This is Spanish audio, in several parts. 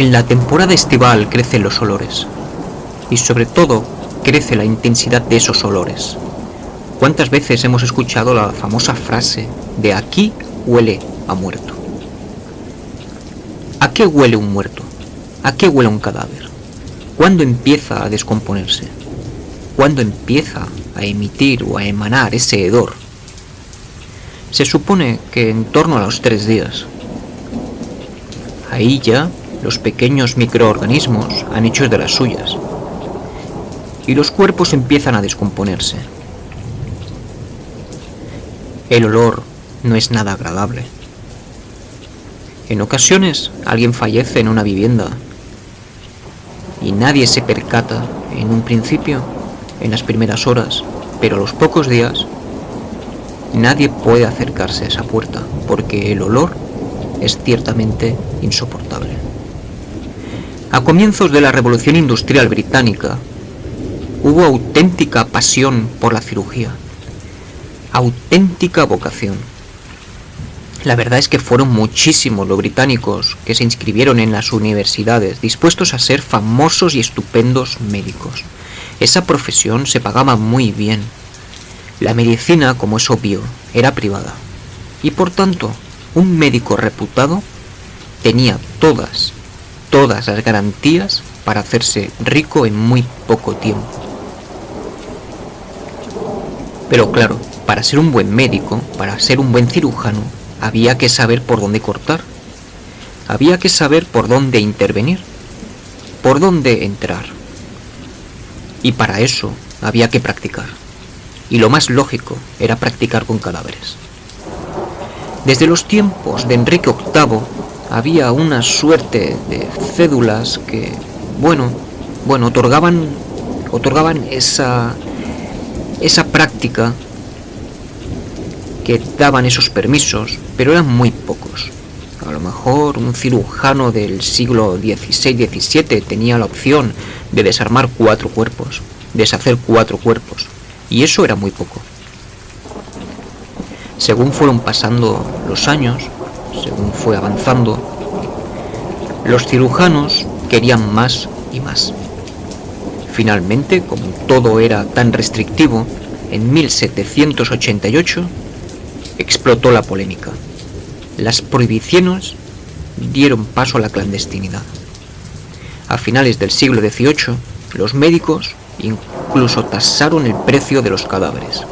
En la temporada estival crecen los olores y sobre todo crece la intensidad de esos olores. ¿Cuántas veces hemos escuchado la famosa frase de aquí huele a muerto? ¿A qué huele un muerto? ¿A qué huele un cadáver? ¿Cuándo empieza a descomponerse? ¿Cuándo empieza a emitir o a emanar ese hedor? Se supone que en torno a los 3 días. Ahí ya los pequeños microorganismos han hecho de las suyas y los cuerpos empiezan a descomponerse. El olor no es nada agradable. En ocasiones alguien fallece en una vivienda y nadie se percata en un principio, en las primeras horas, pero a los pocos días nadie puede acercarse a esa puerta porque el olor es ciertamente insoportable. A comienzos de la Revolución Industrial Británica hubo auténtica pasión por la cirugía, auténtica vocación. La verdad es que fueron muchísimos los británicos que se inscribieron en las universidades dispuestos a ser famosos y estupendos médicos. Esa profesión se pagaba muy bien. La medicina, como es obvio, era privada y por tanto un médico reputado tenía todas las garantías para hacerse rico en muy poco tiempo. Pero claro, para ser un buen médico, para ser un buen cirujano, había que saber por dónde cortar, había que saber por dónde intervenir, por dónde entrar. Y para eso había que practicar. Y lo más lógico era practicar con cadáveres. Desde los tiempos de Enrique VIII había una suerte de cédulas que, otorgaban esa práctica, que daban esos permisos, pero eran muy pocos. A lo mejor un cirujano del siglo XVI-XVII tenía la opción de desarmar 4 cuerpos, deshacer 4 cuerpos, y eso era muy poco. Según fueron pasando los años, según fue avanzando, los cirujanos querían más y más. Finalmente, como todo era tan restrictivo, en 1788 explotó la polémica. Las prohibiciones dieron paso a la clandestinidad. A finales del siglo XVIII, los médicos incluso tasaron el precio de los cadáveres.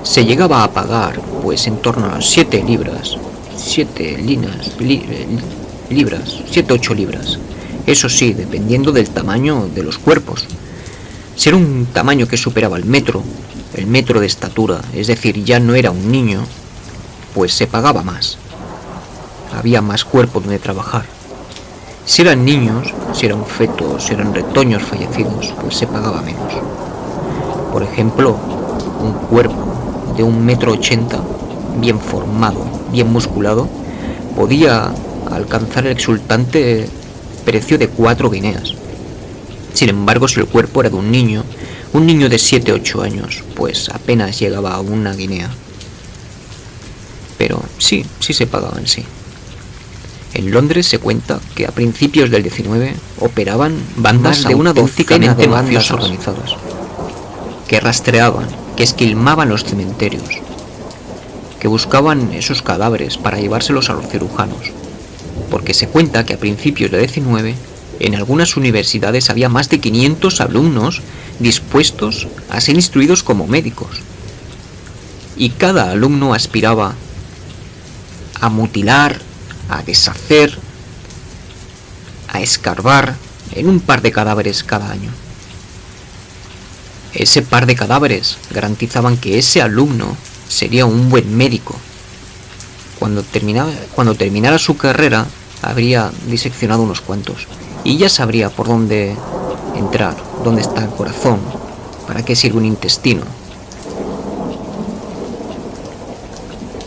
Se llegaba a pagar, pues, en torno a 7 libras, 8 libras. Eso sí, dependiendo del tamaño de los cuerpos. Si era un tamaño que superaba el metro de estatura, es decir, ya no era un niño, pues se pagaba más. Había más cuerpo donde trabajar. Si eran niños, si eran fetos, si eran retoños fallecidos, pues se pagaba menos. Por ejemplo, un cuerpo de 1,80 m, bien formado, bien musculado, podía alcanzar el exultante precio de 4 guineas. Sin embargo, si el cuerpo era de un niño de 7-8 años, pues apenas llegaba a 1 guinea. Pero sí se pagaban, sí. En Londres se cuenta que a principios del 19 operaban bandas de una docena de bandas organizadas, que rastreaban, que esquilmaban los cementerios, que buscaban esos cadáveres para llevárselos a los cirujanos, porque se cuenta que a principios del 19 en algunas universidades había más de 500 alumnos dispuestos a ser instruidos como médicos, y cada alumno aspiraba a mutilar, a deshacer, a escarbar en un par de cadáveres cada año. Ese par de cadáveres garantizaban que ese alumno sería un buen médico. Cuando terminara su carrera, habría diseccionado unos cuantos y ya sabría por dónde entrar, dónde está el corazón, para qué sirve un intestino.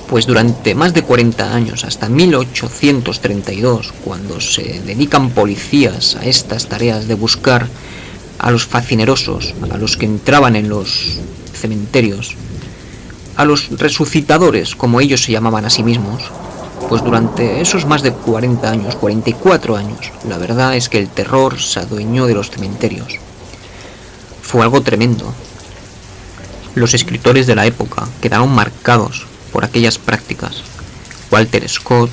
Pues durante más de 40 años, hasta 1832, cuando se dedican policías a estas tareas de buscar a los facinerosos, a los que entraban en los cementerios, a los resucitadores, como ellos se llamaban a sí mismos, Pues durante esos más de 40 años, 44 años, la verdad es que el terror se adueñó de los cementerios. Fue algo tremendo. Los escritores de la época quedaron marcados por aquellas prácticas. Walter Scott,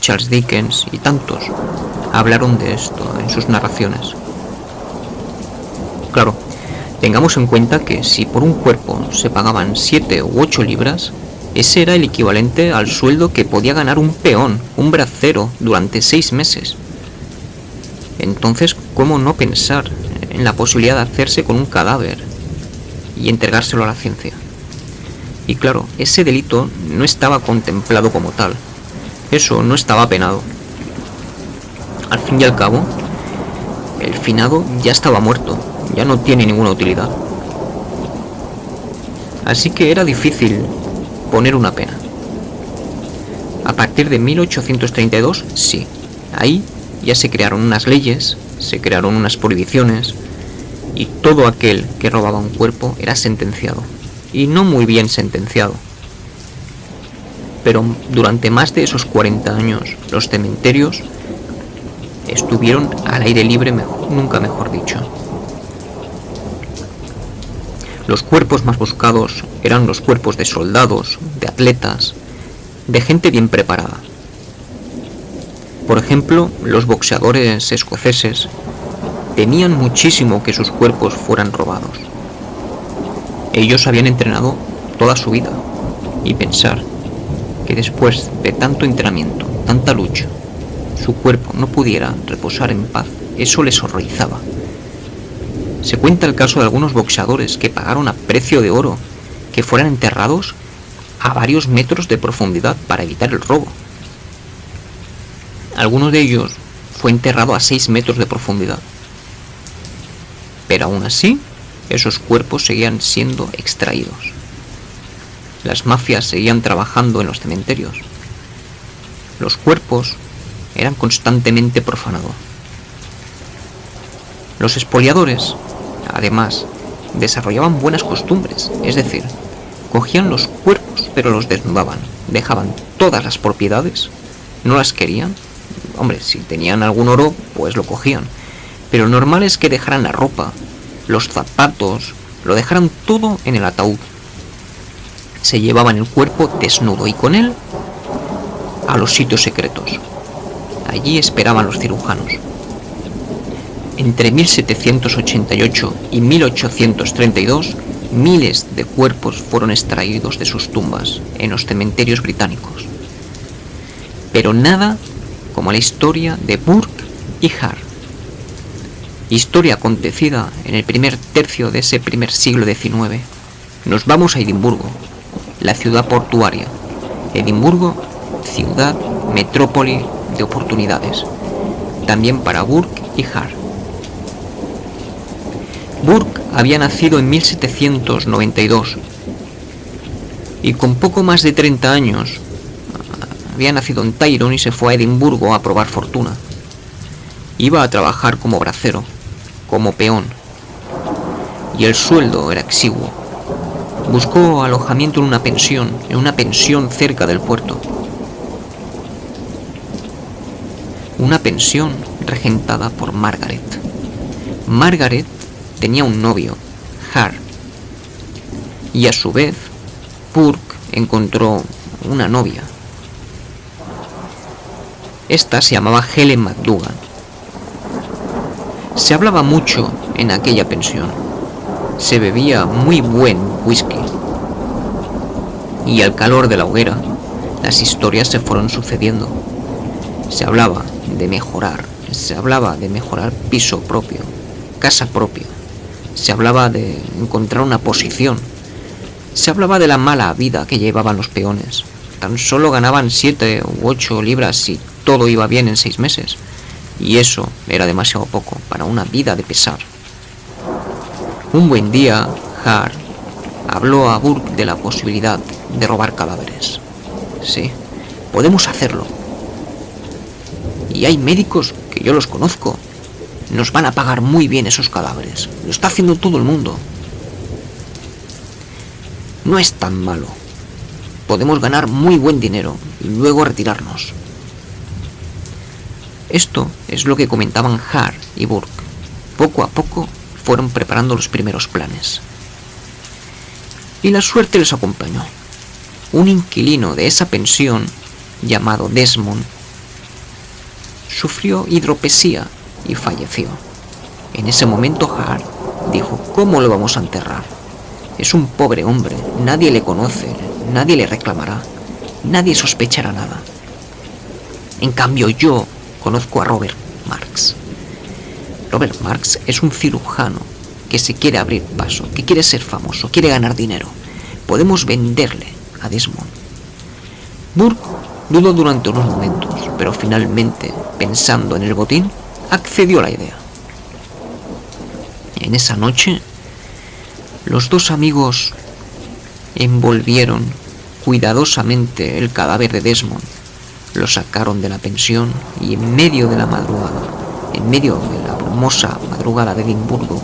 Charles Dickens y tantos hablaron de esto en sus narraciones. Claro, tengamos en cuenta que si por un cuerpo se pagaban 7 u 8 libras, ese era el equivalente al sueldo que podía ganar un peón, un bracero, durante 6 meses. Entonces, ¿cómo no pensar en la posibilidad de hacerse con un cadáver y entregárselo a la ciencia? Y claro, ese delito no estaba contemplado como tal. Eso no estaba penado. Al fin y al cabo, el finado ya estaba muerto, ya no tiene ninguna utilidad. Así que era difícil poner una pena. A partir de 1832, sí, ahí ya se crearon unas leyes, se crearon unas prohibiciones, y todo aquel que robaba un cuerpo era sentenciado, y no muy bien sentenciado. Pero durante más de esos 40 años, los cementerios estuvieron al aire libre, nunca mejor dicho. Los cuerpos más buscados eran los cuerpos de soldados, de atletas, de gente bien preparada. Por ejemplo, los boxeadores escoceses temían muchísimo que sus cuerpos fueran robados. Ellos habían entrenado toda su vida, y pensar que después de tanto entrenamiento, tanta lucha, su cuerpo no pudiera reposar en paz, eso les horrorizaba. Se cuenta el caso de algunos boxeadores que pagaron a precio de oro que fueran enterrados a varios metros de profundidad para evitar el robo. Algunos de ellos fue enterrado a 6 metros de profundidad. Pero aún así, esos cuerpos seguían siendo extraídos. Las mafias seguían trabajando en los cementerios. Los cuerpos eran constantemente profanados. Los expoliadores, además, desarrollaban buenas costumbres, es decir, cogían los cuerpos pero los desnudaban, dejaban todas las propiedades, no las querían. Hombre, si tenían algún oro, pues lo cogían, pero lo normal es que dejaran la ropa, los zapatos, lo dejaran todo en el ataúd. Se llevaban el cuerpo desnudo y con él a los sitios secretos. Allí esperaban los cirujanos. Entre 1788 y 1832, miles de cuerpos fueron extraídos de sus tumbas en los cementerios británicos. Pero nada como la historia de Burke y Hare. Historia acontecida en el primer tercio de ese primer siglo XIX. Nos vamos a Edimburgo, la ciudad portuaria. Edimburgo, ciudad, metrópoli de oportunidades. También para Burke y Hare. Burke había nacido en 1792 y con poco más de 30 años había nacido en Tyrone y se fue a Edimburgo a probar fortuna. Iba a trabajar como bracero, como peón, y el sueldo era exiguo. Buscó alojamiento en una pensión cerca del puerto. Una pensión regentada por Margaret. Margaret tenía un novio, Hare, y a su vez Burke encontró una novia. Esta se llamaba Helen McDougal. Se hablaba mucho en aquella pensión. Se bebía muy buen whisky. Y al calor de la hoguera, las historias se fueron sucediendo. Se hablaba de mejorar piso propio, casa propia. Se hablaba de encontrar una posición. Se hablaba de la mala vida que llevaban los peones. Tan solo ganaban 7 u 8 libras si todo iba bien en 6 meses. Y eso era demasiado poco para una vida de pesar. Un buen día, Hare habló a Burke de la posibilidad de robar cadáveres. Sí, podemos hacerlo. Y hay médicos que yo los conozco. Nos van a pagar muy bien esos cadáveres. Lo está haciendo todo el mundo. No es tan malo. podemos ganar muy buen dinero y luego retirarnos. Esto es lo que comentaban Hart y Burke. Poco a poco fueron preparando los primeros planes. Y la suerte les acompañó. Un inquilino de esa pensión, llamado Desmond, sufrió hidropesía y falleció. En ese momento Hart dijo: ¿cómo lo vamos a enterrar? Es un pobre hombre, nadie le conoce, nadie le reclamará, nadie sospechará nada. En cambio, yo conozco a Robert Marx. Robert Marx es un cirujano que se quiere abrir paso, que quiere ser famoso, quiere ganar dinero. Podemos venderle a Desmond. Burke dudó durante unos momentos, pero finalmente, pensando en el botín, accedió a la idea. En esa noche, los dos amigos envolvieron cuidadosamente el cadáver de Desmond, lo sacaron de la pensión y en medio de la madrugada, en medio de la brumosa madrugada de Edimburgo,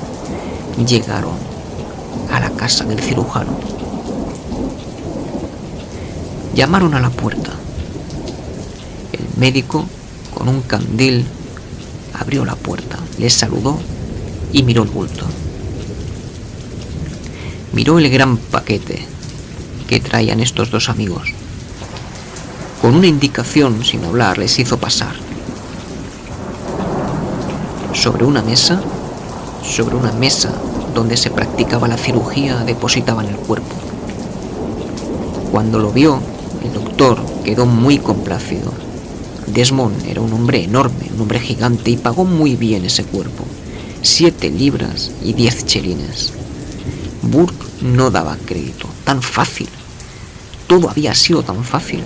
llegaron a la casa del cirujano. Llamaron a la puerta. El médico, con un candil, abrió la puerta, les saludó y miró el bulto. Miró el gran paquete que traían estos dos amigos. Con una indicación, sin hablar, les hizo pasar. Sobre una mesa donde se practicaba la cirugía, depositaban el cuerpo. Cuando lo vio, el doctor quedó muy complacido. Desmond era un hombre enorme, un hombre gigante, y pagó muy bien ese cuerpo: 7 libras y 10 chelines. Burke no daba crédito. Tan fácil. Todo había sido tan fácil.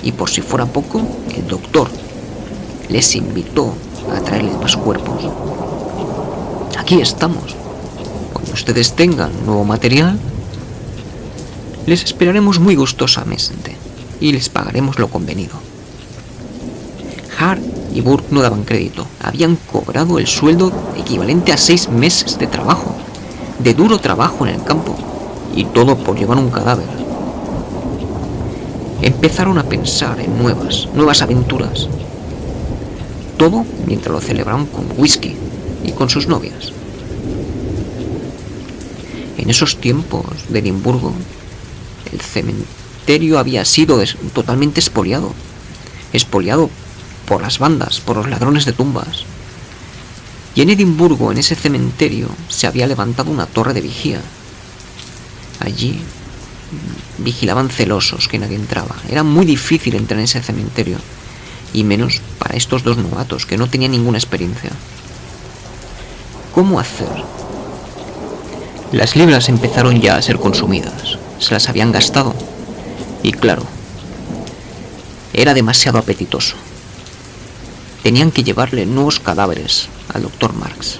Y por si fuera poco, el doctor les invitó a traerles más cuerpos. Aquí estamos. Cuando ustedes tengan nuevo material, les esperaremos muy gustosamente y les pagaremos lo convenido. Hart y Burke no daban crédito. Habían cobrado el sueldo equivalente a 6 meses de trabajo, de duro trabajo en el campo, y todo por llevar un cadáver. Empezaron a pensar en nuevas aventuras. Todo mientras lo celebraban con whisky y con sus novias. En esos tiempos de Edimburgo, el cementerio había sido totalmente expoliado por las bandas, por los ladrones de tumbas. Y en Edimburgo, en ese cementerio, se había levantado una torre de vigía. Allí vigilaban celosos que nadie entraba. Era muy difícil entrar en ese cementerio, y menos para estos dos novatos que no tenían ninguna experiencia. ¿Cómo hacer? Las libras empezaron ya a ser consumidas, se las habían gastado, y claro, era demasiado apetitoso. Tenían que llevarle nuevos cadáveres al doctor Marx.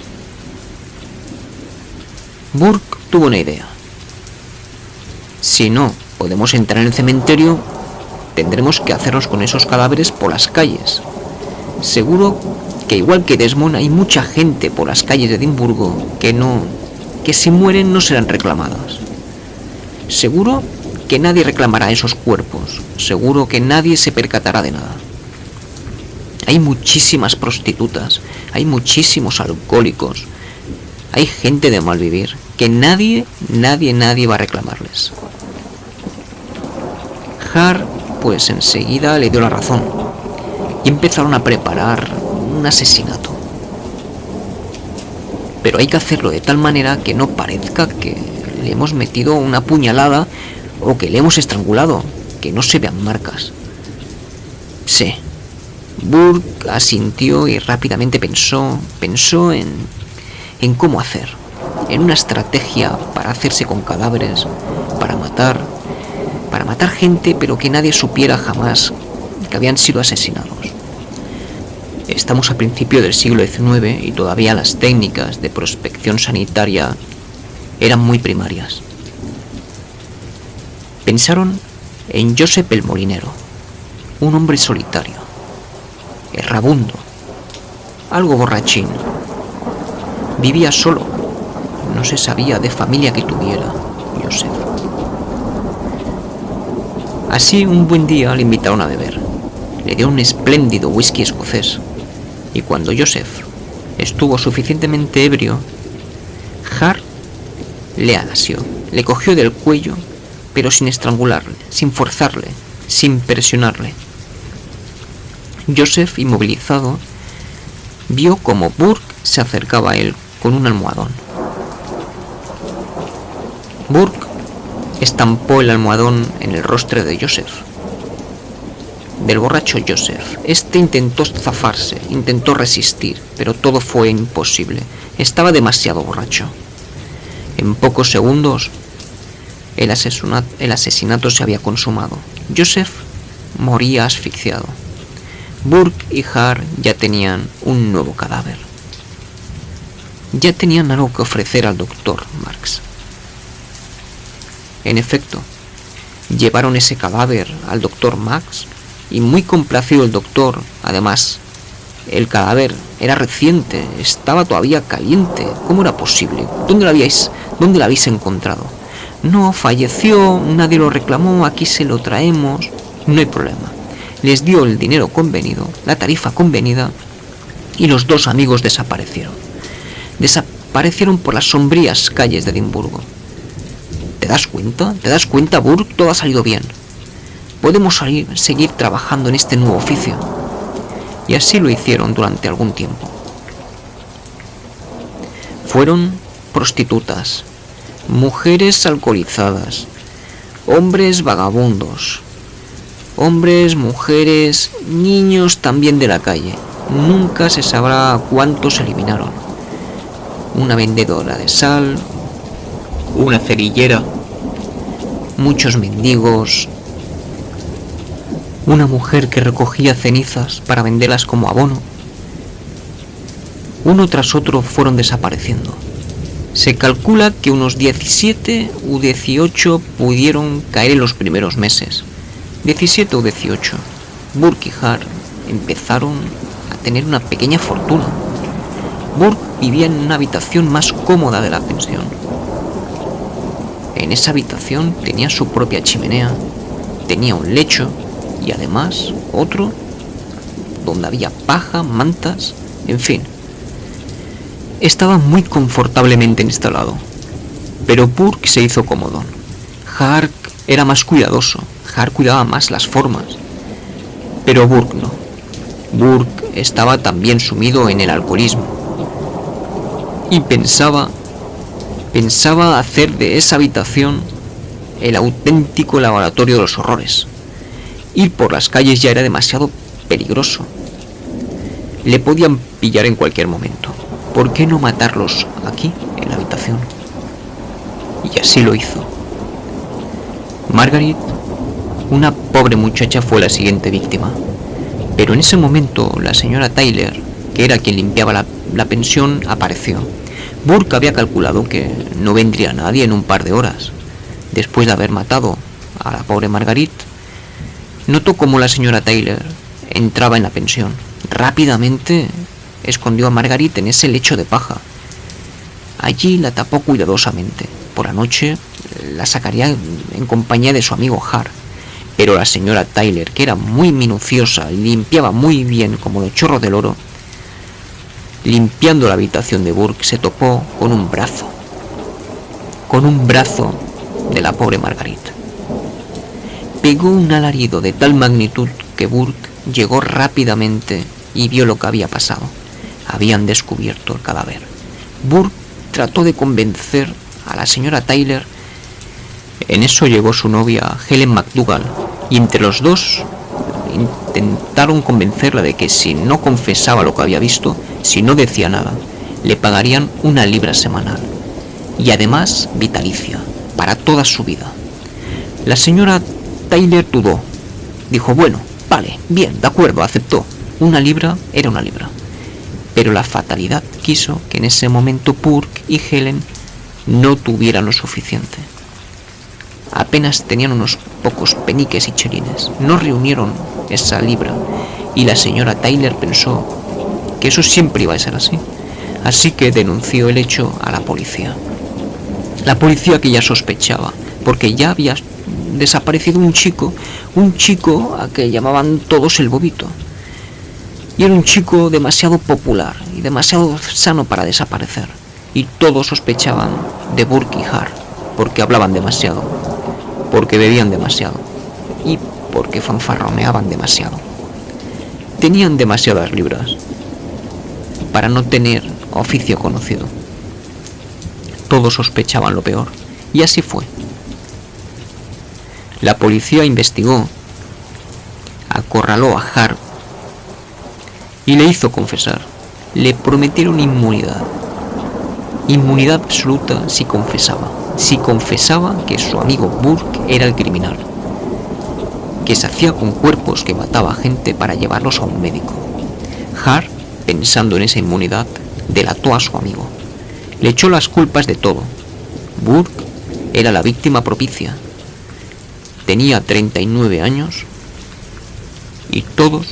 Burke tuvo una idea. Si no podemos entrar en el cementerio, tendremos que hacernos con esos cadáveres por las calles. Seguro que igual que Desmond, hay mucha gente por las calles de Edimburgo que si mueren no serán reclamadas. Seguro que nadie reclamará esos cuerpos. Seguro que nadie se percatará de nada. Hay muchísimas prostitutas, hay muchísimos alcohólicos, hay gente de mal vivir que nadie va a reclamarles. Hart, pues enseguida le dio la razón y empezaron a preparar un asesinato. Pero hay que hacerlo de tal manera que no parezca que le hemos metido una puñalada o que le hemos estrangulado, que no se vean marcas. Sí. Burke asintió y rápidamente pensó en cómo hacer, en una estrategia para hacerse con cadáveres, para matar gente, pero que nadie supiera jamás que habían sido asesinados. Estamos a principios del siglo XIX y todavía las técnicas de prospección sanitaria eran muy primarias. Pensaron en Joseph el Molinero, un hombre solitario, errabundo, algo borrachín. Vivía solo, no se sabía de familia que tuviera Joseph. Así, un buen día le invitaron a beber. Le dio un espléndido whisky escocés, y cuando Joseph estuvo suficientemente ebrio, Hart le asió, le cogió del cuello, pero sin estrangularle, sin forzarle, sin presionarle. Joseph, inmovilizado, vio como Burke se acercaba a él con un almohadón. Burke estampó el almohadón en el rostro de Joseph, del borracho Joseph. Este intentó zafarse, intentó resistir, pero todo fue imposible. Estaba demasiado borracho. En pocos segundos, el asesinato se había consumado. Joseph moría asfixiado. Burke y Hart ya tenían un nuevo cadáver. Ya tenían algo que ofrecer al doctor Marks. En efecto, llevaron ese cadáver al doctor Marks y muy complacido el doctor. Además, el cadáver era reciente, estaba todavía caliente. ¿Cómo era posible? ¿Dónde la habéis encontrado? No, falleció, nadie lo reclamó, aquí se lo traemos. No hay problema. Les dio el dinero convenido, la tarifa convenida, y los dos amigos desaparecieron. Desaparecieron por las sombrías calles de Edimburgo. ¿Te das cuenta? ¿Te das cuenta, Burke? Todo ha salido bien. Podemos seguir trabajando en este nuevo oficio. Y así lo hicieron durante algún tiempo. Fueron prostitutas, mujeres alcoholizadas, hombres vagabundos, hombres, mujeres, niños también de la calle. Nunca se sabrá cuántos eliminaron. Una vendedora de sal, una cerillera, muchos mendigos, una mujer que recogía cenizas para venderlas como abono. Uno tras otro fueron desapareciendo. Se calcula que unos 17 u 18 pudieron caer en los primeros meses. 17 o 18. Burke y Hart empezaron a tener una pequeña fortuna. Burke vivía en una habitación más cómoda de la pensión. En esa habitación tenía su propia chimenea, tenía un lecho y además otro donde había paja, mantas, en fin. Estaba muy confortablemente instalado, pero Burke se hizo cómodo. Hart era más cuidadoso, Hart cuidaba más las formas, pero Burke no. Burke estaba también sumido en el alcoholismo y pensaba hacer de esa habitación el auténtico laboratorio de los horrores. Ir por las calles ya era demasiado peligroso. Le podían pillar en cualquier momento. ¿Por qué no matarlos aquí, en la habitación? Y así lo hizo. Margaret, una pobre muchacha, fue la siguiente víctima. Pero en ese momento la señora Tyler, que era quien limpiaba la pensión, apareció. Burke había calculado que no vendría nadie en un par de horas. Después de haber matado a la pobre Margaret, notó cómo la señora Tyler entraba en la pensión. Rápidamente escondió a Margaret en ese lecho de paja. Allí la tapó cuidadosamente. Por la noche la sacaría en compañía de su amigo Hart. Pero la señora Tyler, que era muy minuciosa, limpiaba muy bien como los chorros del oro, limpiando la habitación de Burke, se topó con un brazo de la pobre Margaret. Pegó un alarido de tal magnitud que Burke llegó rápidamente y vio lo que había pasado. Habían descubierto el cadáver. Burke trató de convencer a la señora Tyler. En eso llegó su novia Helen McDougall, y entre los dos intentaron convencerla de que si no confesaba lo que había visto, si no decía nada, le pagarían 1 libra semanal y además vitalicia para toda su vida. La señora Tyler dudó. Dijo, bueno, vale, bien, de acuerdo, aceptó. 1 libra era 1 libra. Pero la fatalidad quiso que en ese momento Burke y Helen no tuvieran lo suficiente. Apenas tenían unos pocos peniques y chelines. No reunieron esa libra y la señora Tyler pensó que eso siempre iba a ser así. Así que denunció el hecho a la policía. La policía, que ya sospechaba, porque ya había desaparecido un chico a que llamaban todos el Bobito. Y era un chico demasiado popular y demasiado sano para desaparecer. Y todos sospechaban de Burke y Hart, porque hablaban demasiado, porque bebían demasiado y porque fanfarroneaban demasiado. Tenían demasiadas libras para no tener oficio conocido. Todos sospechaban lo peor, y así fue. La policía investigó, acorraló a Hart y le hizo confesar. Le prometieron inmunidad absoluta si confesaba que su amigo Burke era el criminal, que se hacía con cuerpos, que mataba gente para llevarlos a un médico. Hart, pensando en esa inmunidad, delató a su amigo. Le echó las culpas de todo. Burke era la víctima propicia. Tenía 39 años y todos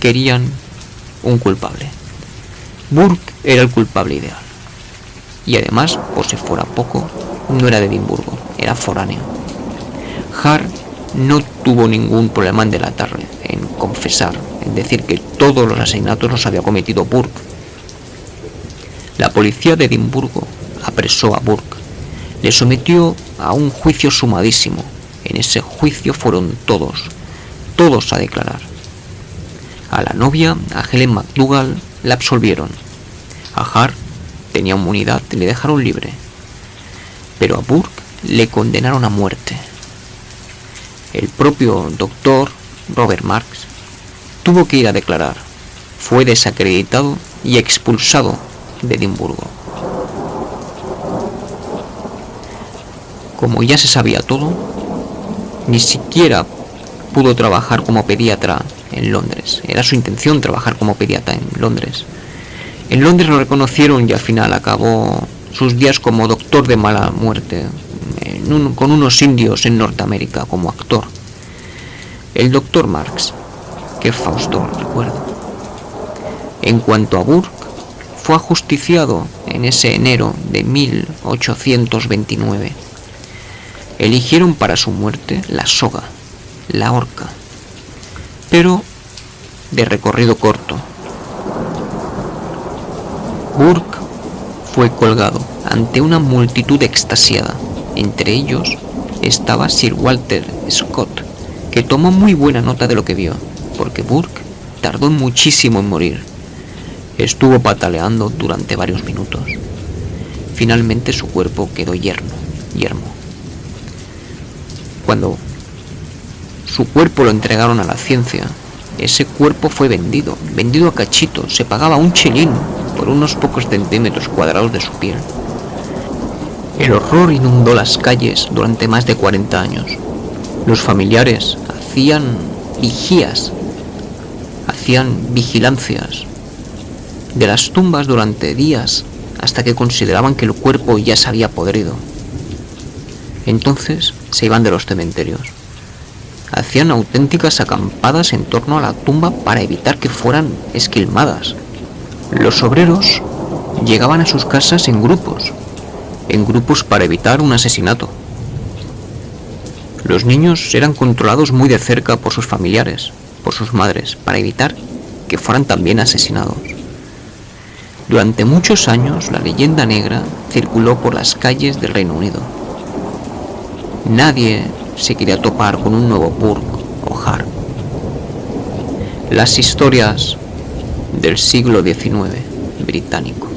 querían un culpable. Burke era el culpable ideal. Y además, por si fuera poco, no era de Edimburgo, era foráneo. Hart no tuvo ningún problema en delatarle, en confesar, en decir que todos los asesinatos los había cometido Burke. La policía de Edimburgo apresó a Burke, le sometió a un juicio sumadísimo. En ese juicio fueron todos a declarar. A la novia, a Helen McDougall, la absolvieron. A Hart tenía inmunidad y le dejaron libre. Pero a Burke le condenaron a muerte. El propio doctor Robert Marks tuvo que ir a declarar. Fue desacreditado y expulsado de Edimburgo. Como ya se sabía todo, ni siquiera pudo trabajar como pediatra en Londres. Era su intención trabajar como pediatra en Londres. En Londres lo reconocieron y al final acabó sus días como doctor de mala muerte, con unos indios en Norteamérica como actor. El doctor Marks, que Fausto recuerdo. En cuanto a Burke, fue ajusticiado en ese enero de 1829. Eligieron para su muerte la soga, la horca, pero de recorrido corto. Burke fue colgado ante una multitud extasiada. Entre ellos estaba Sir Walter Scott, que tomó muy buena nota de lo que vio, porque Burke tardó muchísimo en morir. Estuvo pataleando durante varios minutos. Finalmente su cuerpo quedó yermo. Cuando su cuerpo lo entregaron a la ciencia, ese cuerpo fue vendido a cachitos. Se pagaba un chelín por unos pocos centímetros cuadrados de su piel. El horror inundó las calles durante más de 40 años. Los familiares hacían vigilancias de las tumbas durante días hasta que consideraban que el cuerpo ya se había podrido. Entonces se iban de los cementerios. Hacían auténticas acampadas en torno a la tumba para evitar que fueran esquilmadas. Los obreros llegaban a sus casas en grupos para evitar un asesinato. Los niños eran controlados muy de cerca por sus familiares, por sus madres, para evitar que fueran también asesinados. Durante muchos años la leyenda negra circuló por las calles del Reino Unido. Nadie se quería topar con un nuevo Burke o Hart. Las historias del siglo XIX británico.